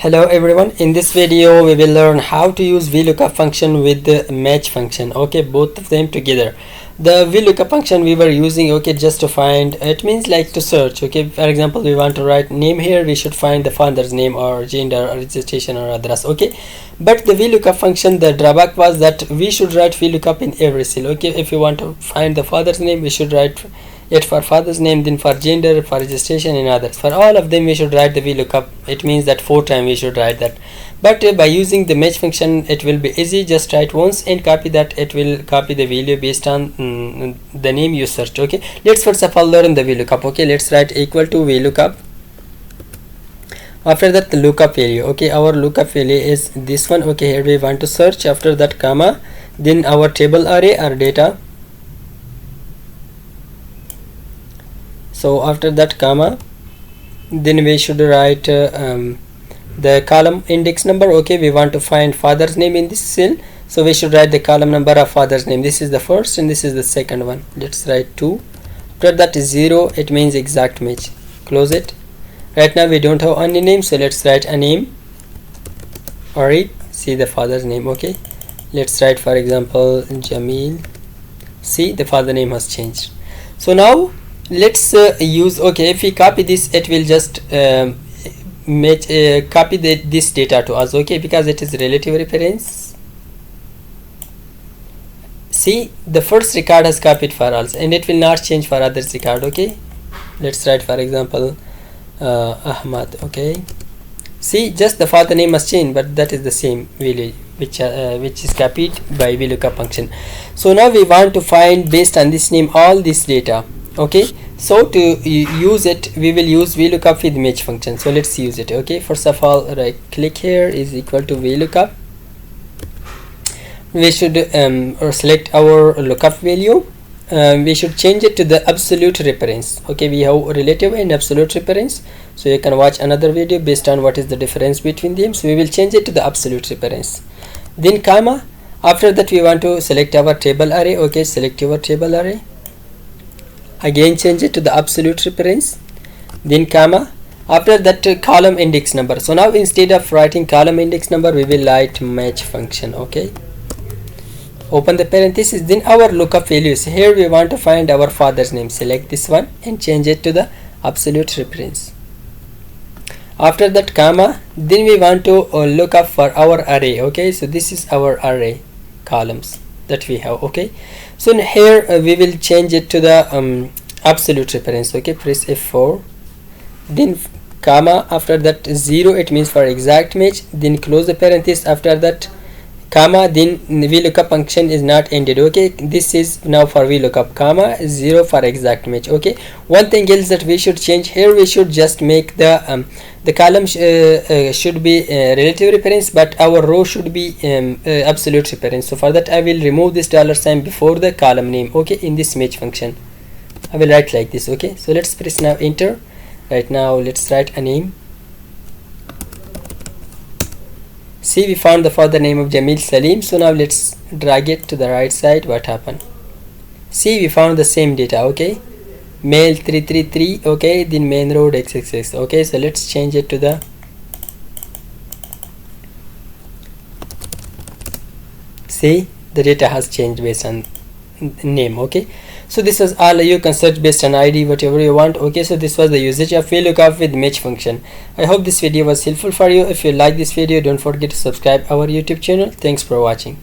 Hello everyone, in this video we will learn how to use Vlookup function with the match function. Okay, both of them together. The Vlookup function we were using, okay, just to find, it means like to search. Okay, for example, we want to write name here, we should find the father's name or gender or registration or address. Okay, but the Vlookup function, the drawback was that we should write Vlookup in every cell. Okay, if you want to find the father's name, we should write it for father's name, then for gender, for registration and others. For all of them we should write the Vlookup. It means that 4 times we should write that. But by using the match function it will be easy. Just write once and copy that. It will copy the value based on the name you searched. Okay, let's first of all learn the Vlookup. Okay, let's write equal to Vlookup. After that the lookup value. Okay, our lookup value is this one. Okay, here we want to search. After that comma, then our table array or data. So after that comma, then we should write the column index number. Okay, we want to find father's name in this cell, so we should write the column number of father's name. This is the first and this is the second one. Let's write 2. After that is 0, it means exact match. Close it. Right now we don't have any name, so let's write a name. Alright, see the father's name. Okay, let's write for example Jamil. See, the father name has changed. So now let's use, okay, if we copy this, it will just copy this data to us. Okay, because it is relative reference. See, the first record has copied for us and it will not change for others record. Okay, let's write for example Ahmad. Okay, see, just the father name has changed, but that is the same value which is copied by Vlookup function. So now we want to find based on this name all this data. Okay, so to use it we will use Vlookup with match function. So let's use it. Okay, first of all, right click here is equal to Vlookup. We should or select our lookup value. We should change it to the absolute reference. Okay, we have relative and absolute reference, so you can watch another video based on what is the difference between them. So we will change it to the absolute reference, then comma. After that we want to select our table array. Okay, select your table array. Again change it to the absolute reference, then comma. After that column index number. So now instead of writing column index number we will write match function. Okay, open the parenthesis, then our lookup values. Here we want to find our father's name. Select this one and change it to the absolute reference. After that comma, then we want to look up for our array. Okay, so this is our array columns that we have. Okay, so here we will change it to the absolute reference. Okay, press F4, then comma. After that 0, it means for exact match, then close the parenthesis. After that comma, then Vlookup function is not ended. Okay, this is now for Vlookup, comma 0 for exact match. Okay, one thing else that we should change here, we should just make the column should be relative reference, but our row should be absolute reference. So for that I will remove this $sign before the column name. Okay, in this match function I will write like this. Okay, so let's press now enter. Right now let's write a name. See, we found the father name of Jamil Salim. So now let's drag it to the right side. What happened? See, we found the same data. Okay, male 333. Okay, then main road xxx. Okay, so let's change it to the, see, the data has changed based on name. Okay, so this was all. You can search based on ID whatever you want. Okay, so this was the usage of Vlookup with match function. I hope this video was helpful for you. If you like this video, don't forget to subscribe our YouTube channel. Thanks for watching.